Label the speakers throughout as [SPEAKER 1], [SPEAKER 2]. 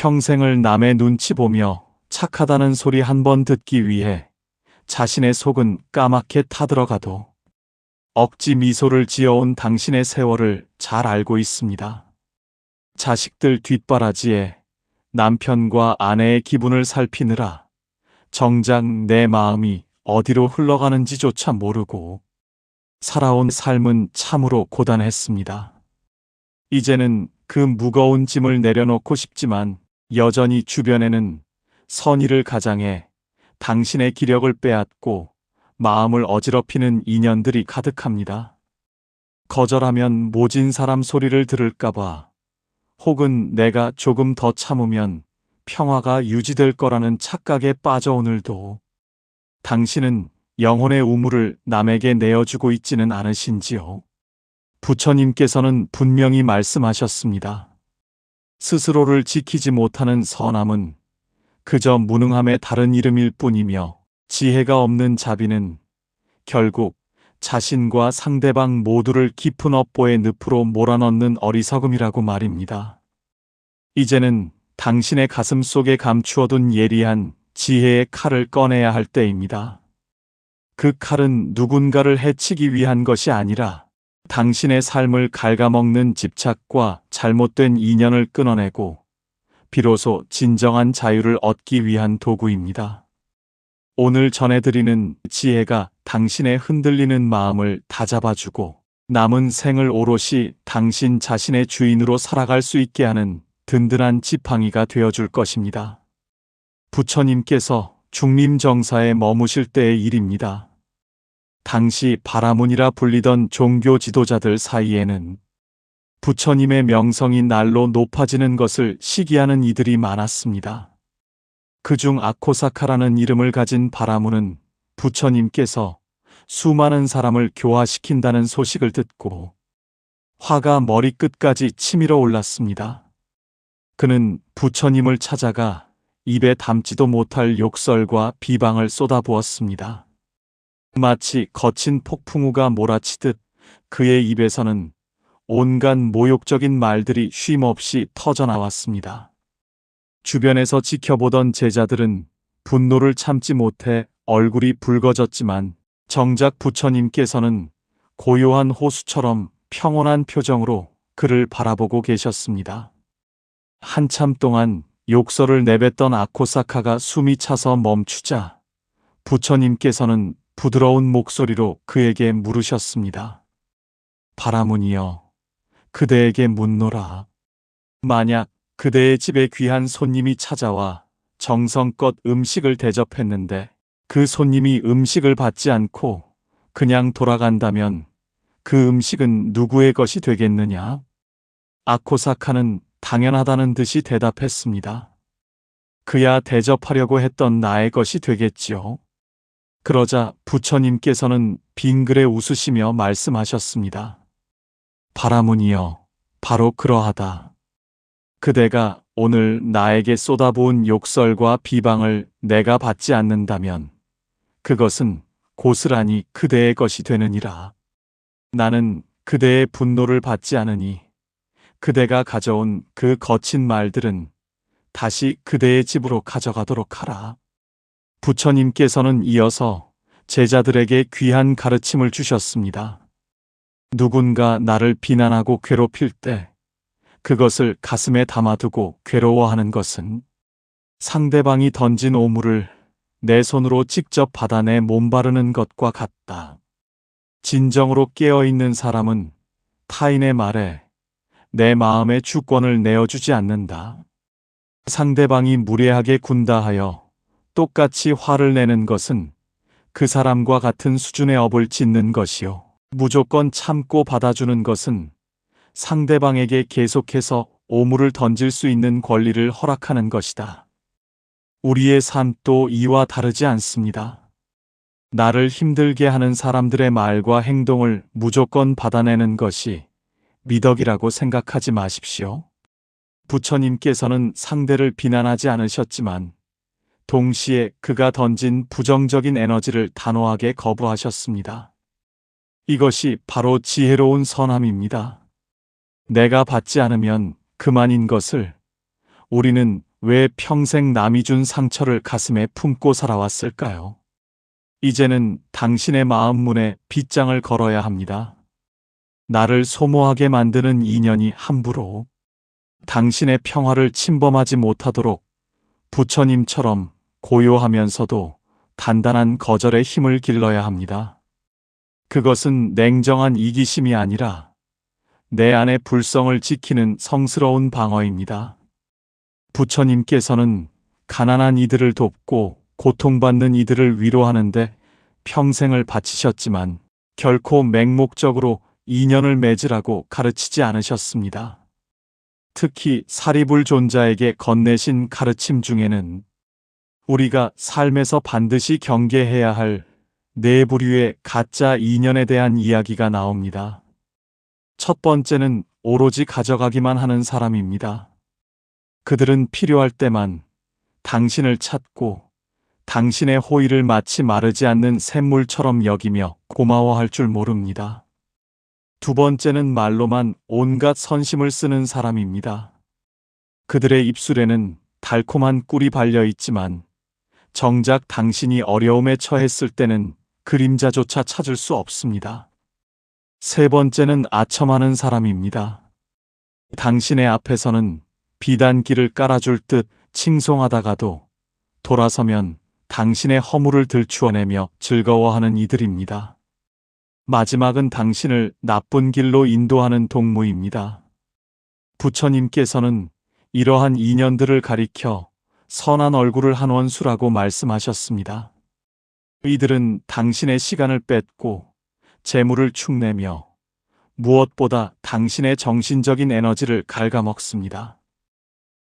[SPEAKER 1] 평생을 남의 눈치 보며 착하다는 소리 한 번 듣기 위해 자신의 속은 까맣게 타들어가도 억지 미소를 지어온 당신의 세월을 잘 알고 있습니다. 자식들 뒷바라지에 남편과 아내의 기분을 살피느라 정작 내 마음이 어디로 흘러가는지조차 모르고 살아온 삶은 참으로 고단했습니다. 이제는 그 무거운 짐을 내려놓고 싶지만 여전히 주변에는 선의를 가장해 당신의 기력을 빼앗고 마음을 어지럽히는 인연들이 가득합니다. 거절하면 모진 사람 소리를 들을까봐, 혹은 내가 조금 더 참으면 평화가 유지될 거라는 착각에 빠져 오늘도 당신은 영혼의 우물을 남에게 내어주고 있지는 않으신지요? 부처님께서는 분명히 말씀하셨습니다. 스스로를 지키지 못하는 선함은 그저 무능함의 다른 이름일 뿐이며, 지혜가 없는 자비는 결국 자신과 상대방 모두를 깊은 업보의 늪으로 몰아넣는 어리석음이라고 말입니다. 이제는 당신의 가슴 속에 감추어둔 예리한 지혜의 칼을 꺼내야 할 때입니다. 그 칼은 누군가를 해치기 위한 것이 아니라 당신의 삶을 갉아먹는 집착과 잘못된 인연을 끊어내고 비로소 진정한 자유를 얻기 위한 도구입니다. 오늘 전해드리는 지혜가 당신의 흔들리는 마음을 다잡아주고 남은 생을 오롯이 당신 자신의 주인으로 살아갈 수 있게 하는 든든한 지팡이가 되어줄 것입니다. 부처님께서 중림정사에 머무실 때의 일입니다. 당시 바라문이라 불리던 종교 지도자들 사이에는 부처님의 명성이 날로 높아지는 것을 시기하는 이들이 많았습니다. 그중 아코사카라는 이름을 가진 바라문은 부처님께서 수많은 사람을 교화시킨다는 소식을 듣고 화가 머리끝까지 치밀어 올랐습니다. 그는 부처님을 찾아가 입에 담지도 못할 욕설과 비방을 쏟아부었습니다. 마치 거친 폭풍우가 몰아치듯 그의 입에서는 온갖 모욕적인 말들이 쉼없이 터져나왔습니다. 주변에서 지켜보던 제자들은 분노를 참지 못해 얼굴이 붉어졌지만 정작 부처님께서는 고요한 호수처럼 평온한 표정으로 그를 바라보고 계셨습니다. 한참 동안 욕설을 내뱉던 아코사카가 숨이 차서 멈추자 부처님께서는 부드러운 목소리로 그에게 물으셨습니다. 바라문이여, 그대에게 묻노라. 만약 그대의 집에 귀한 손님이 찾아와 정성껏 음식을 대접했는데 그 손님이 음식을 받지 않고 그냥 돌아간다면 그 음식은 누구의 것이 되겠느냐? 아코사카는 당연하다는 듯이 대답했습니다. 그야 대접하려고 했던 나의 것이 되겠지요. 그러자 부처님께서는 빙그레 웃으시며 말씀하셨습니다. 바라문이여, 바로 그러하다. 그대가 오늘 나에게 쏟아부은 욕설과 비방을 내가 받지 않는다면 그것은 고스란히 그대의 것이 되느니라. 나는 그대의 분노를 받지 않으니 그대가 가져온 그 거친 말들은 다시 그대의 집으로 가져가도록 하라. 부처님께서는 이어서 제자들에게 귀한 가르침을 주셨습니다. 누군가 나를 비난하고 괴롭힐 때 그것을 가슴에 담아두고 괴로워하는 것은 상대방이 던진 오물을 내 손으로 직접 받아내 몸바르는 것과 같다. 진정으로 깨어있는 사람은 타인의 말에 내 마음의 주권을 내어주지 않는다. 상대방이 무례하게 군다 하여 똑같이 화를 내는 것은 그 사람과 같은 수준의 업을 짓는 것이요, 무조건 참고 받아주는 것은 상대방에게 계속해서 오물을 던질 수 있는 권리를 허락하는 것이다. 우리의 삶도 이와 다르지 않습니다. 나를 힘들게 하는 사람들의 말과 행동을 무조건 받아내는 것이 미덕이라고 생각하지 마십시오. 부처님께서는 상대를 비난하지 않으셨지만 동시에 그가 던진 부정적인 에너지를 단호하게 거부하셨습니다. 이것이 바로 지혜로운 선함입니다. 내가 받지 않으면 그만인 것을 우리는 왜 평생 남이 준 상처를 가슴에 품고 살아왔을까요? 이제는 당신의 마음 문에 빗장을 걸어야 합니다. 나를 소모하게 만드는 인연이 함부로 당신의 평화를 침범하지 못하도록 부처님처럼 고요하면서도 단단한 거절의 힘을 길러야 합니다. 그것은 냉정한 이기심이 아니라 내 안의 불성을 지키는 성스러운 방어입니다. 부처님께서는 가난한 이들을 돕고 고통받는 이들을 위로하는데 평생을 바치셨지만 결코 맹목적으로 인연을 맺으라고 가르치지 않으셨습니다. 특히 사리불존자에게 건네신 가르침 중에는 우리가 삶에서 반드시 경계해야 할 네 부류의 가짜 인연에 대한 이야기가 나옵니다. 첫 번째는 오로지 가져가기만 하는 사람입니다. 그들은 필요할 때만 당신을 찾고 당신의 호의를 마치 마르지 않는 샘물처럼 여기며 고마워할 줄 모릅니다. 두 번째는 말로만 온갖 선심을 쓰는 사람입니다. 그들의 입술에는 달콤한 꿀이 발려 있지만 정작 당신이 어려움에 처했을 때는 그림자조차 찾을 수 없습니다. 세 번째는 아첨하는 사람입니다. 당신의 앞에서는 비단길을 깔아줄 듯 칭송하다가도 돌아서면 당신의 허물을 들추어내며 즐거워하는 이들입니다. 마지막은 당신을 나쁜 길로 인도하는 동무입니다. 부처님께서는 이러한 인연들을 가리켜 선한 얼굴을 한 원수라고 말씀하셨습니다. 이들은 당신의 시간을 뺏고 재물을 축내며 무엇보다 당신의 정신적인 에너지를 갉아먹습니다.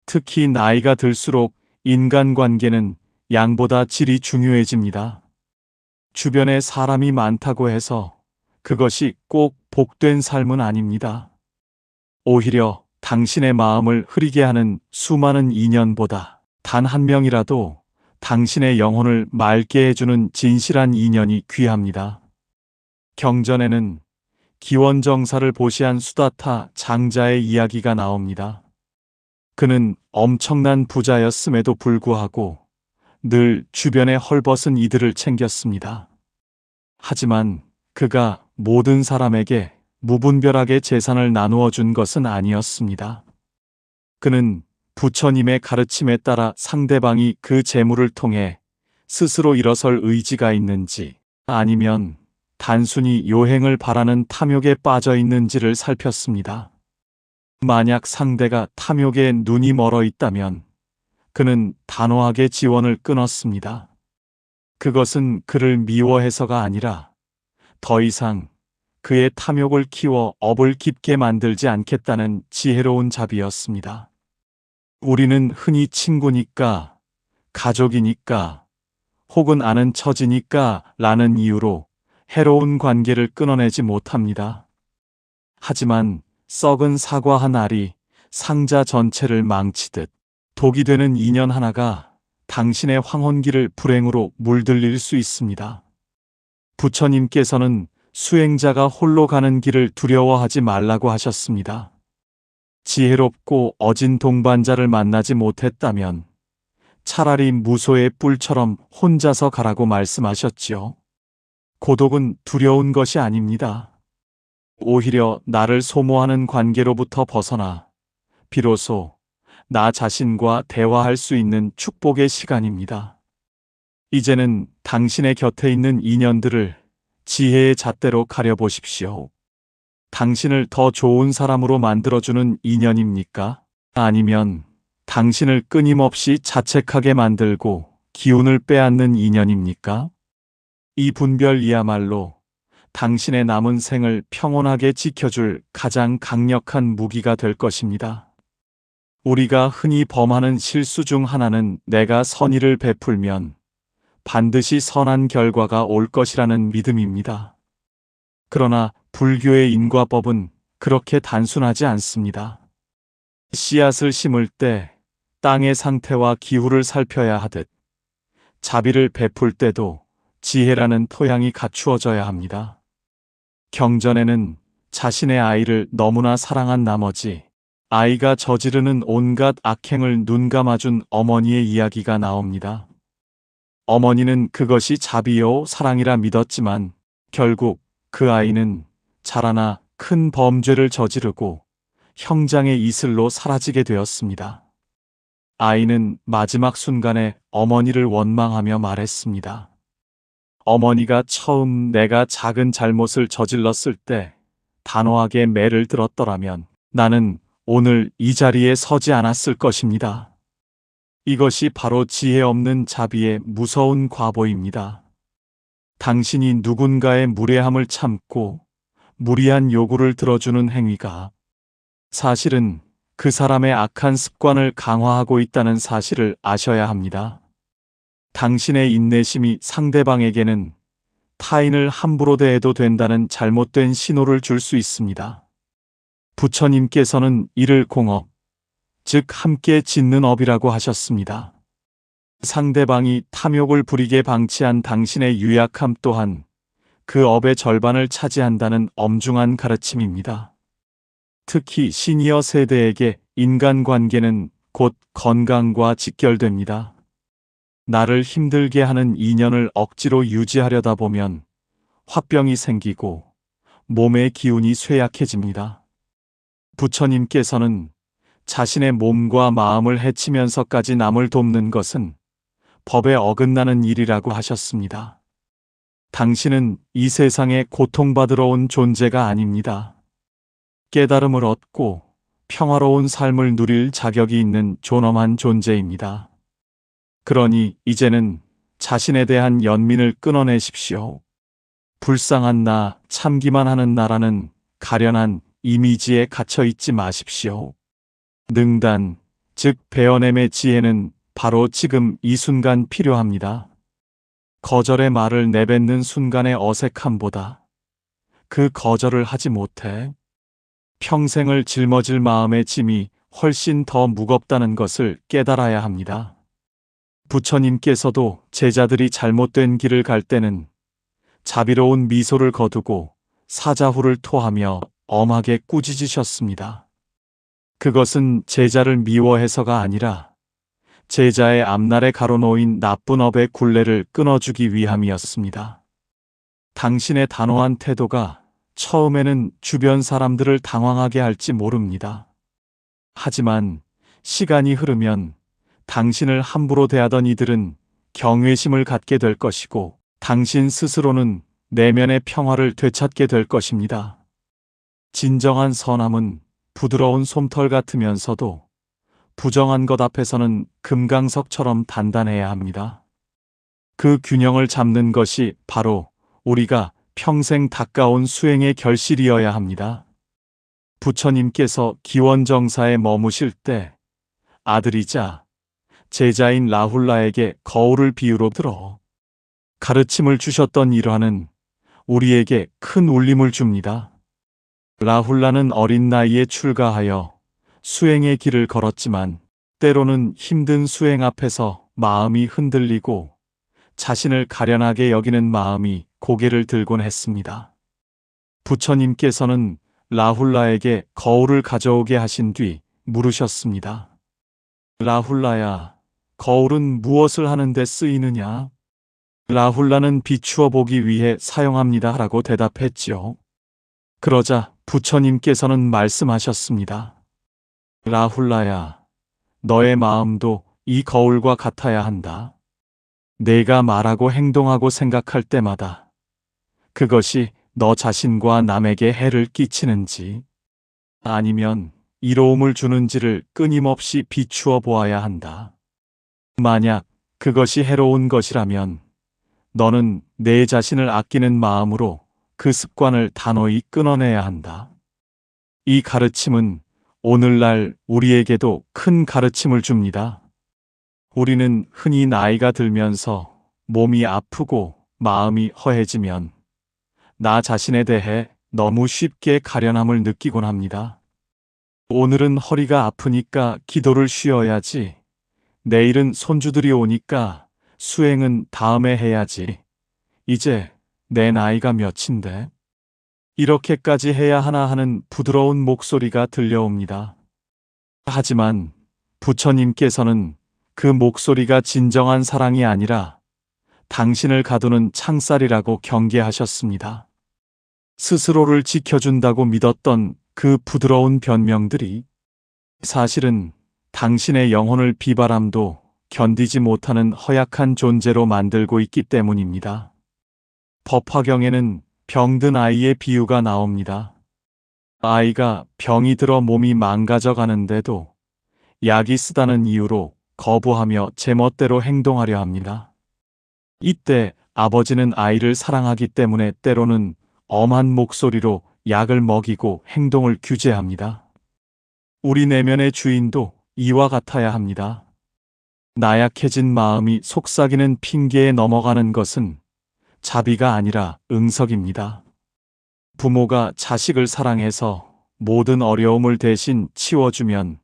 [SPEAKER 1] 특히 나이가 들수록 인간관계는 양보다 질이 중요해집니다. 주변에 사람이 많다고 해서 그것이 꼭 복된 삶은 아닙니다. 오히려 당신의 마음을 흐리게 하는 수많은 인연보다 단 한 명이라도 당신의 영혼을 맑게 해주는 진실한 인연이 귀합니다. 경전에는 기원정사를 보시한 수다타 장자의 이야기가 나옵니다. 그는 엄청난 부자였음에도 불구하고 늘 주변의 헐벗은 이들을 챙겼습니다. 하지만 그가 모든 사람에게 무분별하게 재산을 나누어 준 것은 아니었습니다. 그는 부처님의 가르침에 따라 상대방이 그 재물을 통해 스스로 일어설 의지가 있는지 아니면 단순히 요행을 바라는 탐욕에 빠져 있는지를 살폈습니다. 만약 상대가 탐욕에 눈이 멀어 있다면 그는 단호하게 지원을 끊었습니다. 그것은 그를 미워해서가 아니라 더 이상 그의 탐욕을 키워 업을 깊게 만들지 않겠다는 지혜로운 자비였습니다. 우리는 흔히 친구니까, 가족이니까, 혹은 아는 처지니까 라는 이유로 해로운 관계를 끊어내지 못합니다. 하지만 썩은 사과 한 알이 상자 전체를 망치듯 독이 되는 인연 하나가 당신의 황혼기를 불행으로 물들일 수 있습니다. 부처님께서는 수행자가 홀로 가는 길을 두려워하지 말라고 하셨습니다. 지혜롭고 어진 동반자를 만나지 못했다면 차라리 무소의 뿔처럼 혼자서 가라고 말씀하셨지요. 고독은 두려운 것이 아닙니다. 오히려 나를 소모하는 관계로부터 벗어나 비로소 나 자신과 대화할 수 있는 축복의 시간입니다. 이제는 당신의 곁에 있는 인연들을 지혜의 잣대로 가려보십시오. 당신을 더 좋은 사람으로 만들어주는 인연입니까? 아니면 당신을 끊임없이 자책하게 만들고 기운을 빼앗는 인연입니까? 이 분별이야말로 당신의 남은 생을 평온하게 지켜줄 가장 강력한 무기가 될 것입니다. 우리가 흔히 범하는 실수 중 하나는 내가 선의를 베풀면 반드시 선한 결과가 올 것이라는 믿음입니다. 그러나 불교의 인과법은 그렇게 단순하지 않습니다. 씨앗을 심을 때 땅의 상태와 기후를 살펴야 하듯 자비를 베풀 때도 지혜라는 토양이 갖추어져야 합니다. 경전에는 자신의 아이를 너무나 사랑한 나머지 아이가 저지르는 온갖 악행을 눈감아준 어머니의 이야기가 나옵니다. 어머니는 그것이 자비요 사랑이라 믿었지만 결국 그 아이는 자라나 큰 범죄를 저지르고 형장의 이슬로 사라지게 되었습니다. 아이는 마지막 순간에 어머니를 원망하며 말했습니다. 어머니가 처음 내가 작은 잘못을 저질렀을 때 단호하게 매를 들었더라면 나는 오늘 이 자리에 서지 않았을 것입니다. 이것이 바로 지혜 없는 자비의 무서운 과보입니다. 당신이 누군가의 무례함을 참고 무리한 요구를 들어주는 행위가 사실은 그 사람의 악한 습관을 강화하고 있다는 사실을 아셔야 합니다. 당신의 인내심이 상대방에게는 타인을 함부로 대해도 된다는 잘못된 신호를 줄 수 있습니다. 부처님께서는 이를 공업, 즉 함께 짓는 업이라고 하셨습니다. 상대방이 탐욕을 부리게 방치한 당신의 유약함 또한 그 업의 절반을 차지한다는 엄중한 가르침입니다. 특히 시니어 세대에게 인간관계는 곧 건강과 직결됩니다. 나를 힘들게 하는 인연을 억지로 유지하려다 보면 화병이 생기고 몸의 기운이 쇠약해집니다. 부처님께서는 자신의 몸과 마음을 해치면서까지 남을 돕는 것은 법에 어긋나는 일이라고 하셨습니다. 당신은 이 세상에 고통받으러 온 존재가 아닙니다. 깨달음을 얻고 평화로운 삶을 누릴 자격이 있는 존엄한 존재입니다. 그러니 이제는 자신에 대한 연민을 끊어내십시오. 불쌍한 나, 참기만 하는 나라는 가련한 이미지에 갇혀 있지 마십시오. 능단, 즉 배어냄의 지혜는 바로 지금 이 순간 필요합니다. 거절의 말을 내뱉는 순간의 어색함보다 그 거절을 하지 못해 평생을 짊어질 마음의 짐이 훨씬 더 무겁다는 것을 깨달아야 합니다. 부처님께서도 제자들이 잘못된 길을 갈 때는 자비로운 미소를 거두고 사자후를 토하며 엄하게 꾸짖으셨습니다. 그것은 제자를 미워해서가 아니라 제자의 앞날에 가로놓인 나쁜 업의 굴레를 끊어주기 위함이었습니다. 당신의 단호한 태도가 처음에는 주변 사람들을 당황하게 할지 모릅니다. 하지만 시간이 흐르면 당신을 함부로 대하던 이들은 경외심을 갖게 될 것이고 당신 스스로는 내면의 평화를 되찾게 될 것입니다. 진정한 선함은 부드러운 솜털 같으면서도 부정한 것 앞에서는 금강석처럼 단단해야 합니다. 그 균형을 잡는 것이 바로 우리가 평생 닦아온 수행의 결실이어야 합니다. 부처님께서 기원정사에 머무실 때 아들이자 제자인 라훌라에게 거울을 비유로 들어 가르침을 주셨던 일화는 우리에게 큰 울림을 줍니다. 라훌라는 어린 나이에 출가하여 수행의 길을 걸었지만 때로는 힘든 수행 앞에서 마음이 흔들리고 자신을 가련하게 여기는 마음이 고개를 들곤 했습니다. 부처님께서는 라훌라에게 거울을 가져오게 하신 뒤 물으셨습니다. 라훌라야, 거울은 무엇을 하는데 쓰이느냐? 라훌라는 비추어 보기 위해 사용합니다 라고 대답했지요. 그러자 부처님께서는 말씀하셨습니다. 라훌라야, 너의 마음도 이 거울과 같아야 한다. 내가 말하고 행동하고 생각할 때마다 그것이 너 자신과 남에게 해를 끼치는지 아니면 이로움을 주는지를 끊임없이 비추어 보아야 한다. 만약 그것이 해로운 것이라면 너는 내 자신을 아끼는 마음으로 그 습관을 단호히 끊어내야 한다. 이 가르침은 오늘날 우리에게도 큰 가르침을 줍니다. 우리는 흔히 나이가 들면서 몸이 아프고 마음이 허해지면 나 자신에 대해 너무 쉽게 가련함을 느끼곤 합니다. 오늘은 허리가 아프니까 기도를 쉬어야지. 내일은 손주들이 오니까 수행은 다음에 해야지. 이제 내 나이가 몇인데 이렇게까지 해야 하나 하는 부드러운 목소리가 들려옵니다. 하지만 부처님께서는 그 목소리가 진정한 사랑이 아니라 당신을 가두는 창살이라고 경계하셨습니다. 스스로를 지켜준다고 믿었던 그 부드러운 변명들이 사실은 당신의 영혼을 비바람도 견디지 못하는 허약한 존재로 만들고 있기 때문입니다. 법화경에는 병든 아이의 비유가 나옵니다. 아이가 병이 들어 몸이 망가져 가는데도 약이 쓰다는 이유로 거부하며 제멋대로 행동하려 합니다. 이때 아버지는 아이를 사랑하기 때문에 때로는 엄한 목소리로 약을 먹이고 행동을 규제합니다. 우리 내면의 주인도 이와 같아야 합니다. 나약해진 마음이 속삭이는 핑계에 넘어가는 것은 자비가 아니라 응석입니다. 부모가 자식을 사랑해서 모든 어려움을 대신 치워주면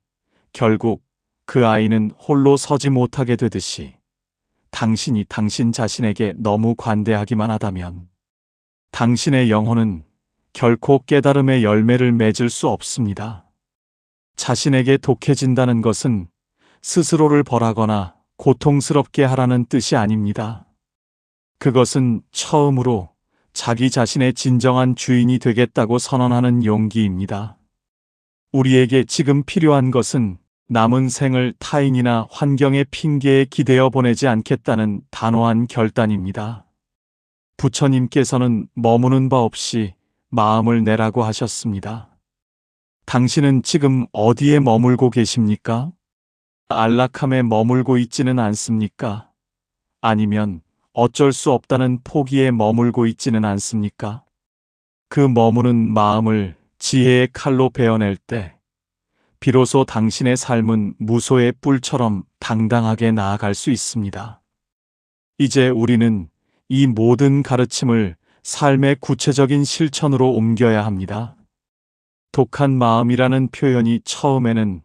[SPEAKER 1] 결국 그 아이는 홀로 서지 못하게 되듯이 당신이 당신 자신에게 너무 관대하기만 하다면 당신의 영혼은 결코 깨달음의 열매를 맺을 수 없습니다. 자신에게 독해진다는 것은 스스로를 벌하거나 고통스럽게 하라는 뜻이 아닙니다. 그것은 처음으로 자기 자신의 진정한 주인이 되겠다고 선언하는 용기입니다. 우리에게 지금 필요한 것은 남은 생을 타인이나 환경의 핑계에 기대어 보내지 않겠다는 단호한 결단입니다. 부처님께서는 머무는 바 없이 마음을 내라고 하셨습니다. 당신은 지금 어디에 머물고 계십니까? 안락함에 머물고 있지는 않습니까? 아니면 어쩔 수 없다는 포기에 머물고 있지는 않습니까? 그 머무는 마음을 지혜의 칼로 베어낼 때 비로소 당신의 삶은 무소의 뿔처럼 당당하게 나아갈 수 있습니다. 이제 우리는 이 모든 가르침을 삶의 구체적인 실천으로 옮겨야 합니다. 독한 마음이라는 표현이 처음에는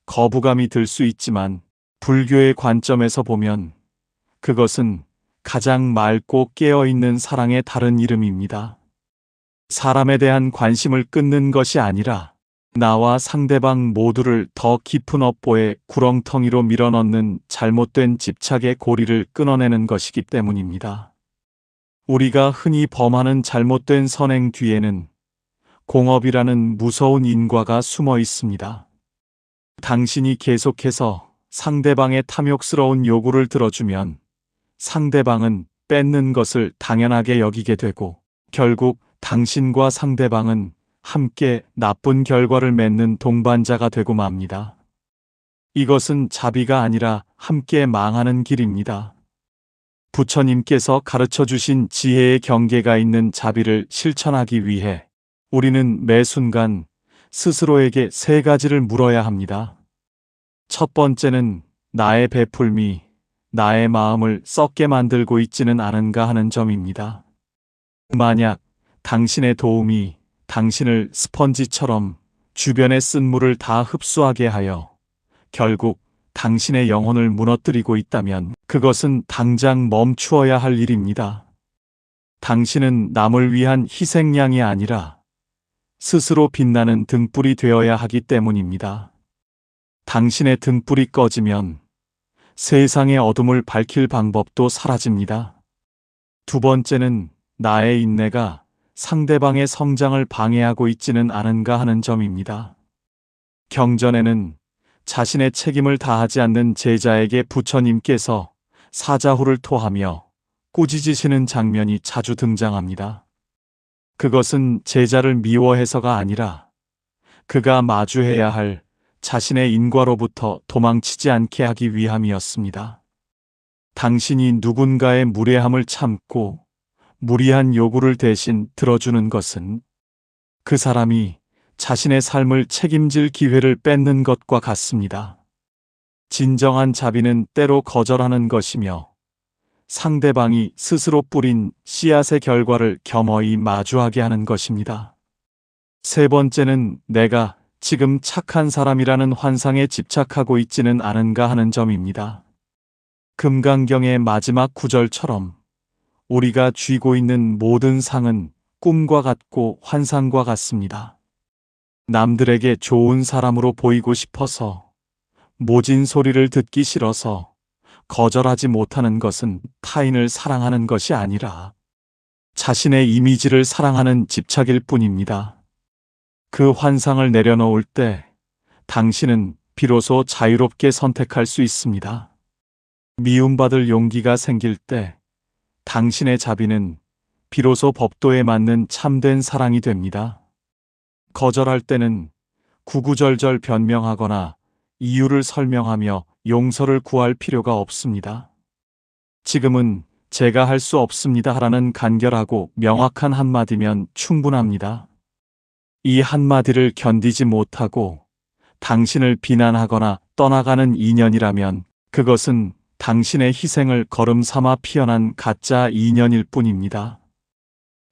[SPEAKER 1] 거부감이 들 수 있지만 불교의 관점에서 보면 그것은 가장 맑고 깨어있는 사랑의 다른 이름입니다. 사람에 대한 관심을 끊는 것이 아니라 나와 상대방 모두를 더 깊은 업보의 구렁텅이로 밀어넣는 잘못된 집착의 고리를 끊어내는 것이기 때문입니다. 우리가 흔히 범하는 잘못된 선행 뒤에는 공업이라는 무서운 인과가 숨어 있습니다. 당신이 계속해서 상대방의 탐욕스러운 요구를 들어주면 상대방은 뺏는 것을 당연하게 여기게 되고 결국 당신과 상대방은 함께 나쁜 결과를 맺는 동반자가 되고 맙니다. 이것은 자비가 아니라 함께 망하는 길입니다. 부처님께서 가르쳐 주신 지혜의 경계가 있는 자비를 실천하기 위해 우리는 매 순간 스스로에게 세 가지를 물어야 합니다. 첫 번째는 나의 베풀미, 나의 마음을 썩게 만들고 있지는 않은가 하는 점입니다. 만약 당신의 도움이 당신을 스펀지처럼 주변의 쓴물을 다 흡수하게 하여 결국 당신의 영혼을 무너뜨리고 있다면 그것은 당장 멈추어야 할 일입니다. 당신은 남을 위한 희생양이 아니라 스스로 빛나는 등불이 되어야 하기 때문입니다. 당신의 등불이 꺼지면 세상의 어둠을 밝힐 방법도 사라집니다. 두 번째는 나의 인내가 상대방의 성장을 방해하고 있지는 않은가 하는 점입니다. 경전에는 자신의 책임을 다하지 않는 제자에게 부처님께서 사자후를 토하며 꾸짖으시는 장면이 자주 등장합니다. 그것은 제자를 미워해서가 아니라 그가 마주해야 할 자신의 인과로부터 도망치지 않게 하기 위함이었습니다. 당신이 누군가의 무례함을 참고 무리한 요구를 대신 들어주는 것은 그 사람이 자신의 삶을 책임질 기회를 뺏는 것과 같습니다. 진정한 자비는 때로 거절하는 것이며 상대방이 스스로 뿌린 씨앗의 결과를 겸허히 마주하게 하는 것입니다. 세 번째는 내가 지금 착한 사람이라는 환상에 집착하고 있지는 않은가 하는 점입니다. 금강경의 마지막 구절처럼 우리가 쥐고 있는 모든 상은 꿈과 같고 환상과 같습니다. 남들에게 좋은 사람으로 보이고 싶어서 모진 소리를 듣기 싫어서 거절하지 못하는 것은 타인을 사랑하는 것이 아니라 자신의 이미지를 사랑하는 집착일 뿐입니다. 그 환상을 내려놓을 때 당신은 비로소 자유롭게 선택할 수 있습니다. 미움받을 용기가 생길 때 당신의 자비는 비로소 법도에 맞는 참된 사랑이 됩니다. 거절할 때는 구구절절 변명하거나 이유를 설명하며 용서를 구할 필요가 없습니다. 지금은 제가 할 수 없습니다 하라는 간결하고 명확한 한마디면 충분합니다. 이 한마디를 견디지 못하고 당신을 비난하거나 떠나가는 인연이라면 그것은 당신의 희생을 거름 삼아 피어난 가짜 인연일 뿐입니다.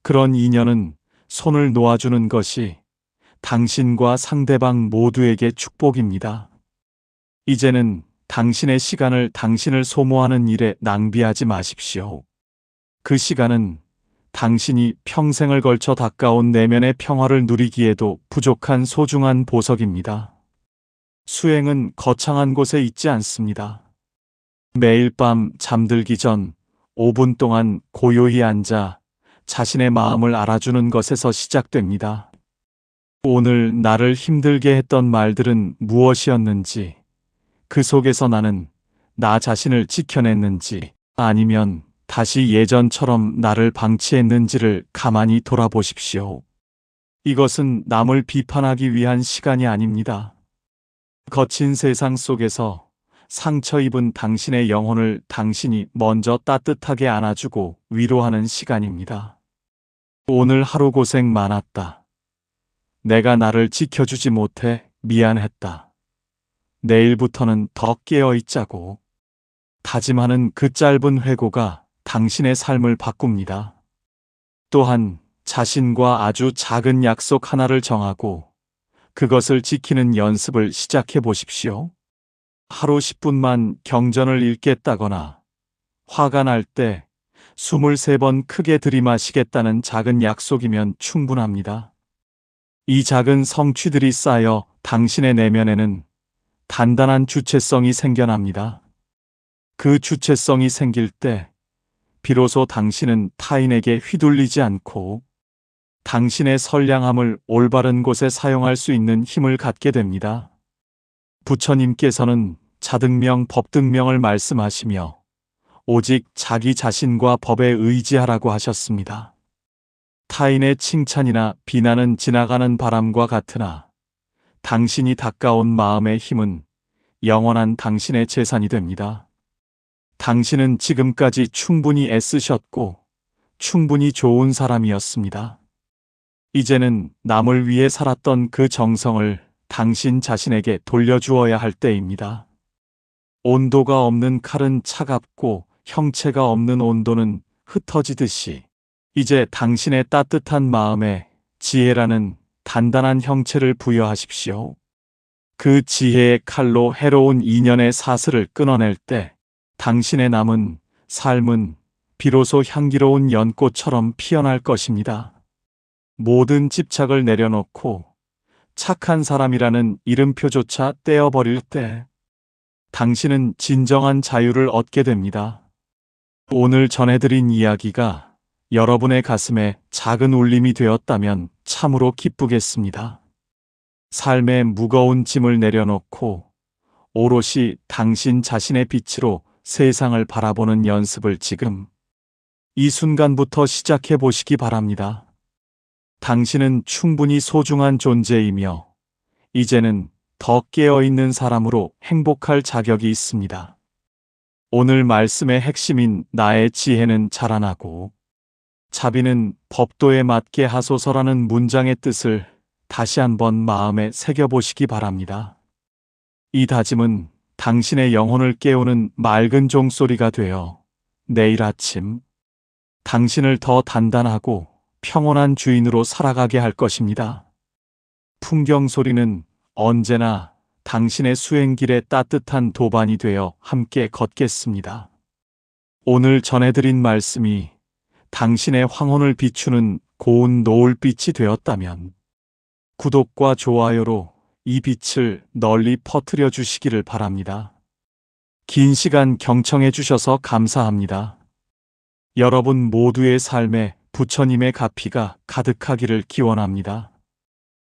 [SPEAKER 1] 그런 인연은 손을 놓아주는 것이 당신과 상대방 모두에게 축복입니다. 이제는 당신의 시간을 당신을 소모하는 일에 낭비하지 마십시오. 그 시간은 당신이 평생을 걸쳐 닦아온 내면의 평화를 누리기에도 부족한 소중한 보석입니다. 수행은 거창한 곳에 있지 않습니다. 매일 밤 잠들기 전 5분 동안 고요히 앉아 자신의 마음을 알아주는 것에서 시작됩니다. 오늘 나를 힘들게 했던 말들은 무엇이었는지, 그 속에서 나는 나 자신을 지켜냈는지, 아니면 다시 예전처럼 나를 방치했는지를 가만히 돌아보십시오. 이것은 남을 비판하기 위한 시간이 아닙니다. 거친 세상 속에서 상처 입은 당신의 영혼을 당신이 먼저 따뜻하게 안아주고 위로하는 시간입니다. 오늘 하루 고생 많았다. 내가 나를 지켜주지 못해 미안했다. 내일부터는 더 깨어있자고. 다짐하는 그 짧은 회고가 당신의 삶을 바꿉니다. 또한 자신과 아주 작은 약속 하나를 정하고 그것을 지키는 연습을 시작해 보십시오. 하루 10분만 경전을 읽겠다거나 화가 날 때 23번 크게 들이마시겠다는 작은 약속이면 충분합니다. 이 작은 성취들이 쌓여 당신의 내면에는 단단한 주체성이 생겨납니다. 그 주체성이 생길 때 비로소 당신은 타인에게 휘둘리지 않고 당신의 선량함을 올바른 곳에 사용할 수 있는 힘을 갖게 됩니다. 부처님께서는 자등명, 법등명을 말씀하시며 오직 자기 자신과 법에 의지하라고 하셨습니다. 타인의 칭찬이나 비난은 지나가는 바람과 같으나 당신이 닦아온 마음의 힘은 영원한 당신의 재산이 됩니다. 당신은 지금까지 충분히 애쓰셨고 충분히 좋은 사람이었습니다. 이제는 남을 위해 살았던 그 정성을 당신 자신에게 돌려주어야 할 때입니다. 온도가 없는 칼은 차갑고 형체가 없는 온도는 흩어지듯이 이제 당신의 따뜻한 마음에 지혜라는 단단한 형체를 부여하십시오. 그 지혜의 칼로 해로운 인연의 사슬을 끊어낼 때 당신의 남은 삶은 비로소 향기로운 연꽃처럼 피어날 것입니다. 모든 집착을 내려놓고 착한 사람이라는 이름표조차 떼어버릴 때 당신은 진정한 자유를 얻게 됩니다. 오늘 전해드린 이야기가 여러분의 가슴에 작은 울림이 되었다면 참으로 기쁘겠습니다. 삶의 무거운 짐을 내려놓고 오롯이 당신 자신의 빛으로 세상을 바라보는 연습을 지금 이 순간부터 시작해 보시기 바랍니다. 당신은 충분히 소중한 존재이며 이제는 더 깨어있는 사람으로 행복할 자격이 있습니다. 오늘 말씀의 핵심인 나의 지혜는 자라나고 자비는 법도에 맞게 하소서라는 문장의 뜻을 다시 한번 마음에 새겨보시기 바랍니다. 이 다짐은 당신의 영혼을 깨우는 맑은 종소리가 되어 내일 아침 당신을 더 단단하고 평온한 주인으로 살아가게 할 것입니다. 풍경 소리는 언제나 당신의 수행길에 따뜻한 도반이 되어 함께 걷겠습니다. 오늘 전해드린 말씀이 당신의 황혼을 비추는 고운 노을빛이 되었다면 구독과 좋아요로 이 빛을 널리 퍼뜨려 주시기를 바랍니다. 긴 시간 경청해 주셔서 감사합니다. 여러분 모두의 삶에 부처님의 가피가 가득하기를 기원합니다.